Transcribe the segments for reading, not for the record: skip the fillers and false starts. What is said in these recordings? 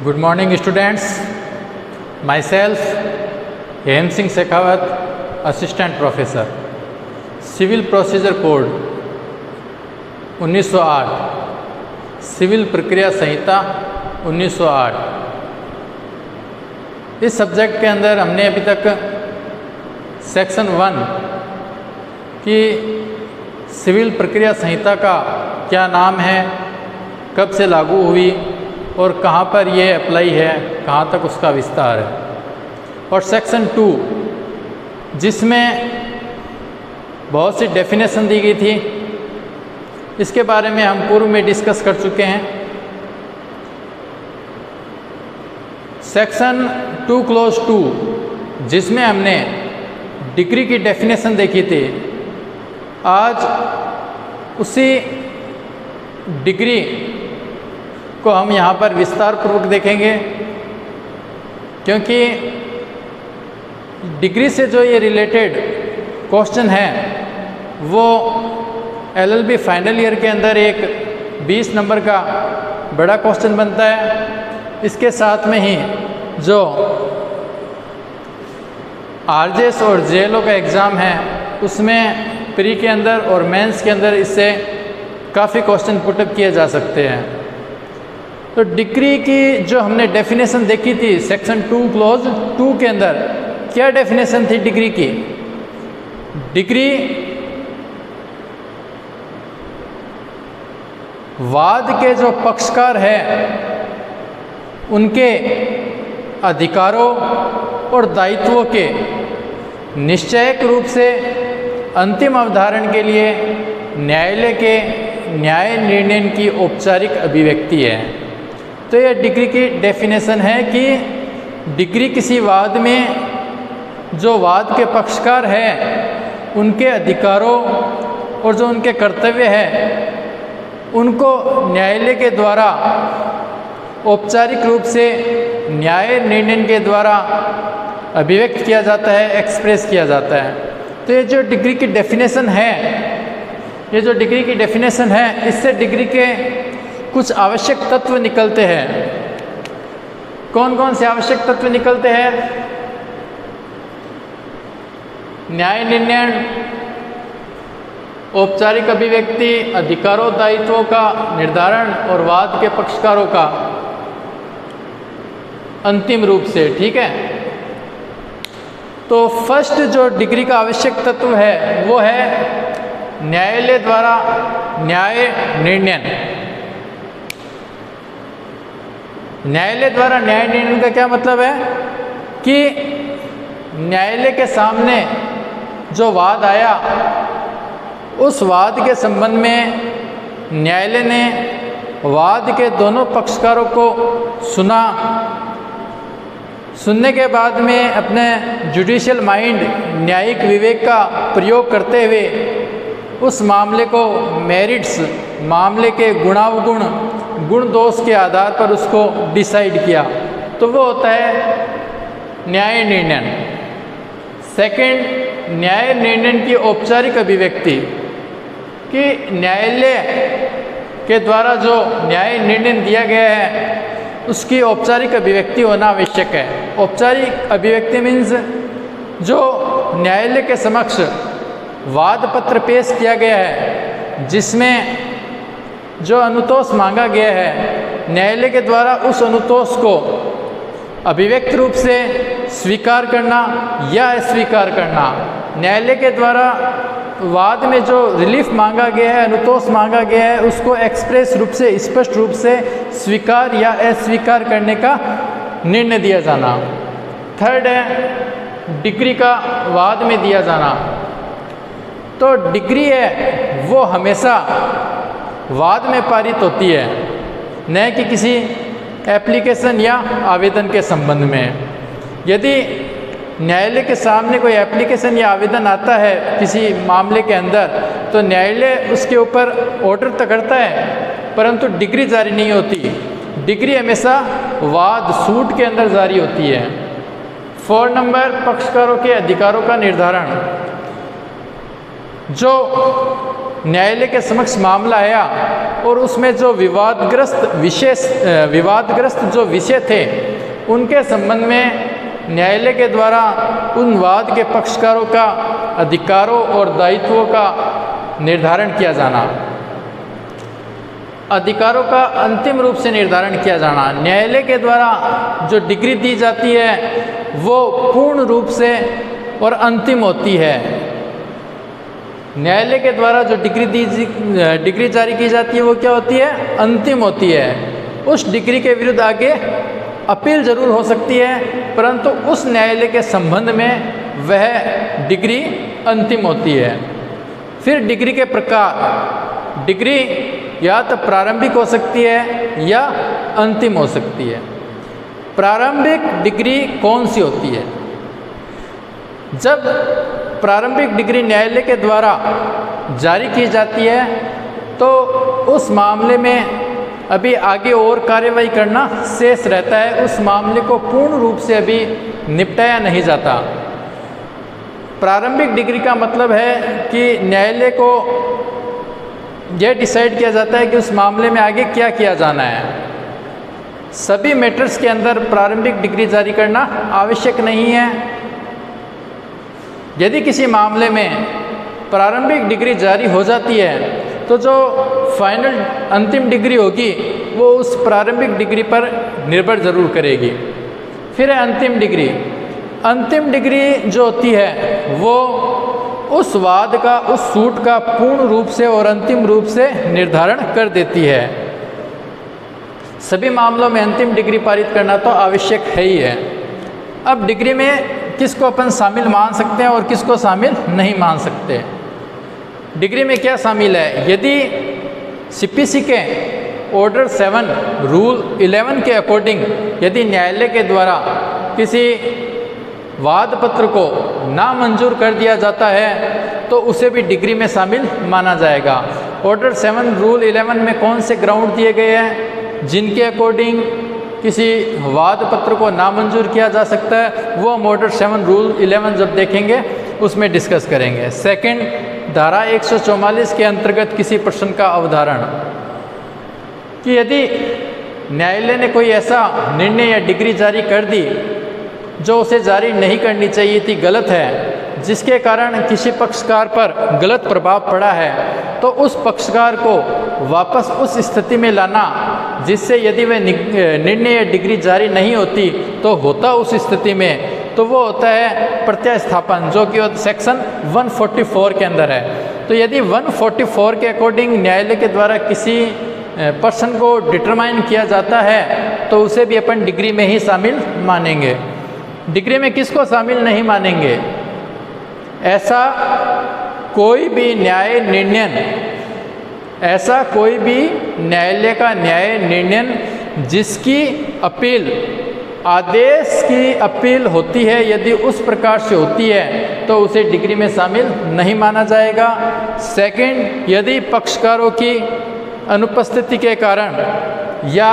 Good morning students. Myself Hem Singh Shekhawat, assistant professor, civil procedure code 1908, civil प्रक्रिया संहिता 1908। इस subject के अंदर हमने अभी तक सेक्शन 1 की सिविल प्रक्रिया संहिता का क्या नाम है, कब से लागू हुई और कहाँ पर ये अप्लाई है, कहाँ तक उसका विस्तार है, और सेक्शन 2 जिसमें बहुत सी डेफिनेशन दी गई थी, इसके बारे में हम पूर्व में डिस्कस कर चुके हैं। सेक्शन 2 क्लोज 2 जिसमें हमने डिग्री की डेफिनेशन देखी थी, आज उसी डिग्री को हम यहाँ पर विस्तार पूर्वक देखेंगे, क्योंकि डिग्री से जो ये रिलेटेड क्वेश्चन है वो LLB फाइनल ईयर के अंदर एक 20 नंबर का बड़ा क्वेश्चन बनता है। इसके साथ में ही जो RJS और JLO का एग्ज़ाम है उसमें प्री के अंदर और मेंस के अंदर इससे काफ़ी क्वेश्चन पुटअप किए जा सकते हैं। तो डिग्री की जो हमने डेफिनेशन देखी थी सेक्शन 2 क्लोज 2 के अंदर, क्या डेफिनेशन थी डिग्री की? डिग्री वाद के जो पक्षकार हैं उनके अधिकारों और दायित्वों के निश्चयक रूप से अंतिम अवधारण के लिए न्यायालय के न्याय निर्णय की औपचारिक अभिव्यक्ति है। तो यह डिग्री की डेफिनेशन है कि डिग्री किसी वाद में जो वाद के पक्षकार हैं उनके अधिकारों और जो उनके कर्तव्य हैं उनको न्यायालय के द्वारा औपचारिक रूप से न्याय निर्णय के द्वारा अभिव्यक्त किया जाता है, एक्सप्रेस किया जाता है। तो ये जो डिग्री की डेफिनेशन है, ये जो डिग्री की डेफिनेशन है, इससे डिग्री के कुछ आवश्यक तत्व निकलते हैं। कौन कौन से आवश्यक तत्व निकलते हैं? न्याय निर्णय, औपचारिक अभिव्यक्ति, अधिकारों दायित्वों का निर्धारण और वाद के पक्षकारों का अंतिम रूप से। ठीक है, तो फर्स्ट जो डिग्री का आवश्यक तत्व है वो है न्यायालय द्वारा न्याय निर्णय। न्यायालय द्वारा न्याय निर्णय का क्या मतलब है कि न्यायालय के सामने जो वाद आया उस वाद के संबंध में न्यायालय ने वाद के दोनों पक्षकारों को सुना। सुनने के बाद में अपने जुडिशियल माइंड, न्यायिक विवेक का प्रयोग करते हुए उस मामले को मेरिट्स, मामले के गुणावगुण, गुण दोष के आधार पर उसको डिसाइड किया, तो वो होता है न्याय निर्णय। सेकंड, न्याय निर्णय की औपचारिक अभिव्यक्ति, कि न्यायालय के द्वारा जो न्याय निर्णय दिया गया है उसकी औपचारिक अभिव्यक्ति होना आवश्यक है। औपचारिक अभिव्यक्ति मीन्स जो न्यायालय के समक्ष वाद पत्र पेश किया गया है जिसमें जो अनुतोष मांगा गया है, न्यायालय के द्वारा उस अनुतोष को अभिव्यक्त रूप से स्वीकार करना या अस्वीकार करना। न्यायालय के द्वारा वाद में जो रिलीफ मांगा गया है, अनुतोष मांगा गया है, उसको एक्सप्रेस रूप से, स्पष्ट रूप से स्वीकार या अस्वीकार करने का निर्णय दिया जाना। थर्ड है डिग्री का वाद में दिया जाना। तो डिग्री है वो हमेशा वाद में पारित होती है, न कि किसी एप्लीकेशन या आवेदन के संबंध में। यदि न्यायालय के सामने कोई एप्लीकेशन या आवेदन आता है किसी मामले के अंदर, तो न्यायालय उसके ऊपर ऑर्डर तो करता है परंतु डिग्री जारी नहीं होती। डिग्री हमेशा वाद, सूट के अंदर जारी होती है। 4 नंबर, पक्षकारों के अधिकारों का निर्धारण। जो न्यायालय के समक्ष मामला आया और उसमें जो विवादग्रस्त जो विषय थे उनके संबंध में न्यायालय के द्वारा उन वाद के पक्षकारों का अधिकारों और दायित्वों का निर्धारण किया जाना, अधिकारों का अंतिम रूप से निर्धारण किया जाना। न्यायालय के द्वारा जो डिग्री दी जाती है वो पूर्ण रूप से और अंतिम होती है। न्यायालय के द्वारा जो डिग्री जारी की जाती है वो क्या होती है? अंतिम होती है। उस डिग्री के विरुद्ध आगे अपील जरूर हो सकती है, परंतु उस न्यायालय के संबंध में वह डिग्री अंतिम होती है। फिर डिग्री के प्रकार, डिग्री या तो प्रारंभिक हो सकती है या अंतिम हो सकती है। प्रारंभिक डिग्री कौन सी होती है? जब प्रारंभिक डिग्री न्यायालय के द्वारा जारी की जाती है तो उस मामले में अभी आगे और कार्रवाई करना शेष रहता है, उस मामले को पूर्ण रूप से अभी निपटाया नहीं जाता। प्रारंभिक डिग्री का मतलब है कि न्यायालय को यह डिसाइड किया जाता है कि उस मामले में आगे क्या किया जाना है। सभी मैटर्स के अंदर प्रारंभिक डिग्री जारी करना आवश्यक नहीं है। यदि किसी मामले में प्रारंभिक डिग्री जारी हो जाती है तो जो फाइनल अंतिम डिग्री होगी वो उस प्रारंभिक डिग्री पर निर्भर जरूर करेगी। फिर है अंतिम डिग्री। अंतिम डिग्री जो होती है वो उस वाद का, उस सूट का पूर्ण रूप से और अंतिम रूप से निर्धारण कर देती है। सभी मामलों में अंतिम डिग्री पारित करना तो आवश्यक है ही है। अब डिग्री में किसको अपन शामिल मान सकते हैं और किसको शामिल नहीं मान सकते। डिग्री में क्या शामिल है? यदि सीपीसी के ऑर्डर 7 रूल 11 के अकॉर्डिंग यदि न्यायालय के द्वारा किसी वाद पत्र को नामंजूर कर दिया जाता है तो उसे भी डिग्री में शामिल माना जाएगा। ऑर्डर 7 रूल 11 में कौन से ग्राउंड दिए गए हैं जिनके अकॉर्डिंग किसी वाद पत्र को नामंजूर किया जा सकता है, वो हम ऑर्डर 7 रूल 11 जब देखेंगे उसमें डिस्कस करेंगे। सेकंड, धारा 144 के अंतर्गत किसी प्रश्न का अवधारण, कि यदि न्यायालय ने कोई ऐसा निर्णय या डिग्री जारी कर दी जो उसे जारी नहीं करनी चाहिए थी, गलत है, जिसके कारण किसी पक्षकार पर गलत प्रभाव पड़ा है, तो उस पक्षकार को वापस उस स्थिति में लाना जिससे यदि वह निर्णय या डिग्री जारी नहीं होती तो होता उस स्थिति में, तो वो होता है प्रत्यास्थापन, जो कि सेक्शन 144 के अंदर है। तो यदि 144 के अकॉर्डिंग न्यायालय के द्वारा किसी पर्सन को डिटरमाइन किया जाता है तो उसे भी अपन डिग्री में ही शामिल मानेंगे। डिग्री में किसको शामिल नहीं मानेंगे? ऐसा कोई भी न्यायालय का न्याय निर्णय जिसकी अपील, आदेश की अपील होती है, यदि उस प्रकार से होती है तो उसे डिग्री में शामिल नहीं माना जाएगा। सेकंड, यदि पक्षकारों की अनुपस्थिति के कारण या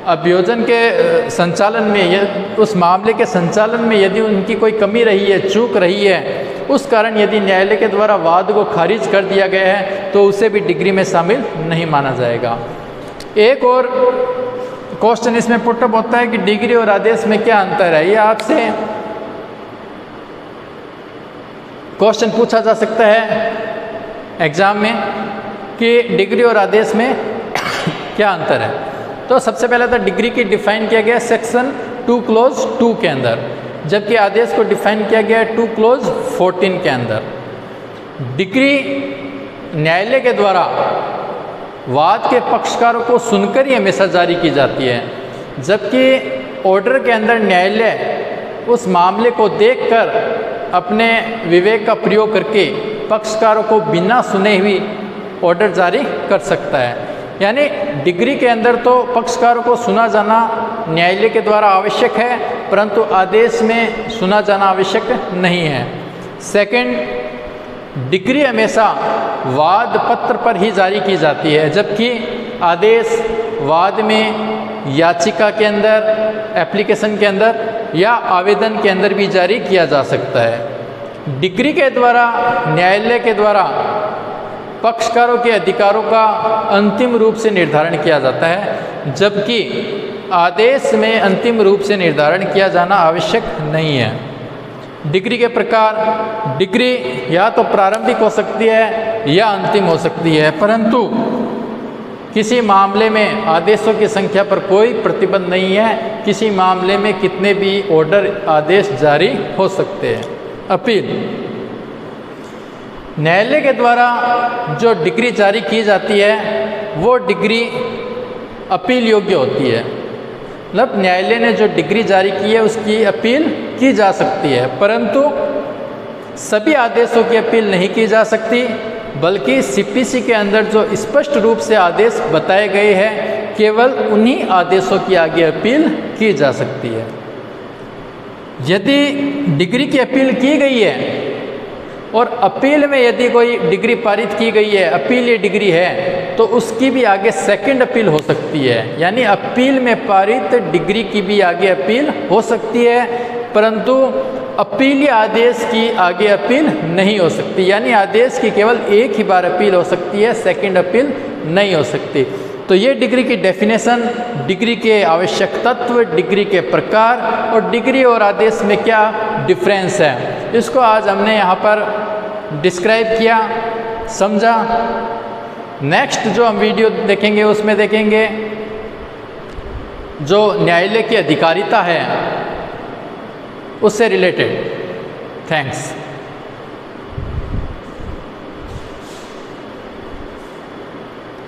अभियोजन के संचालन में, उस मामले के संचालन में यदि उनकी कोई कमी रही है, चूक रही है, उस कारण यदि न्यायालय के द्वारा वाद को खारिज कर दिया गया है तो उसे भी डिग्री में शामिल नहीं माना जाएगा। एक और क्वेश्चन इसमें पुटअप होता है कि डिग्री और आदेश में क्या अंतर है। ये आपसे क्वेश्चन पूछा जा सकता है एग्जाम में कि डिग्री और आदेश में क्या अंतर है। तो सबसे पहले तो डिग्री की डिफाइन किया गया सेक्शन 2 क्लोज 2 के अंदर, जबकि आदेश को डिफाइन किया गया है 2 क्लोज 14 के अंदर। डिग्री न्यायालय के द्वारा वाद के पक्षकारों को सुनकर ही हमेशा जारी की जाती है, जबकि ऑर्डर के अंदर न्यायालय उस मामले को देखकर अपने विवेक का प्रयोग करके पक्षकारों को बिना सुने हुई ऑर्डर जारी कर सकता है। यानी डिग्री के अंदर तो पक्षकारों को सुना जाना न्यायालय के द्वारा आवश्यक है, परंतु आदेश में सुना जाना आवश्यक नहीं है। सेकंड, डिग्री हमेशा वाद पत्र पर ही जारी की जाती है, जबकि आदेश वाद में, याचिका के अंदर, एप्लीकेशन के अंदर या आवेदन के अंदर भी जारी किया जा सकता है। डिग्री के द्वारा न्यायालय के द्वारा पक्षकारों के अधिकारों का अंतिम रूप से निर्धारण किया जाता है, जबकि आदेश में अंतिम रूप से निर्धारण किया जाना आवश्यक नहीं है। डिग्री के प्रकार, डिग्री या तो प्रारंभिक हो सकती है या अंतिम हो सकती है, परंतु किसी मामले में आदेशों की संख्या पर कोई प्रतिबंध नहीं है। किसी मामले में कितने भी ऑर्डर आदेश जारी हो सकते हैं। अपील, न्यायालय के द्वारा जो डिग्री जारी की जाती है वो डिग्री अपील योग्य होती है। मतलब न्यायालय ने जो डिग्री जारी की है उसकी अपील की जा सकती है, परंतु सभी आदेशों की अपील नहीं की जा सकती, बल्कि सीपीसी के अंदर जो स्पष्ट रूप से आदेश बताए गए हैं केवल उन्हीं आदेशों की आगे अपील की जा सकती है। यदि डिग्री की अपील की गई है और अपील में यदि कोई डिग्री पारित की गई है, अपील ये डिग्री है, तो उसकी भी आगे सेकंड अपील हो सकती है। यानी अपील में पारित डिग्री की भी आगे अपील हो सकती है, परंतु अपीलीय आदेश की आगे अपील नहीं हो सकती। यानी आदेश की केवल एक ही बार अपील हो सकती है, सेकंड अपील नहीं हो सकती। तो ये डिग्री की डेफिनेशन, डिग्री के आवश्यक तत्व, डिग्री के प्रकार और डिग्री और आदेश में क्या डिफरेंस है, इसको आज हमने यहाँ पर डिस्क्राइब किया, समझा। नेक्स्ट जो हम वीडियो देखेंगे उसमें देखेंगे जो न्यायालय की अधिकारिता है उससे रिलेटेड। थैंक्स।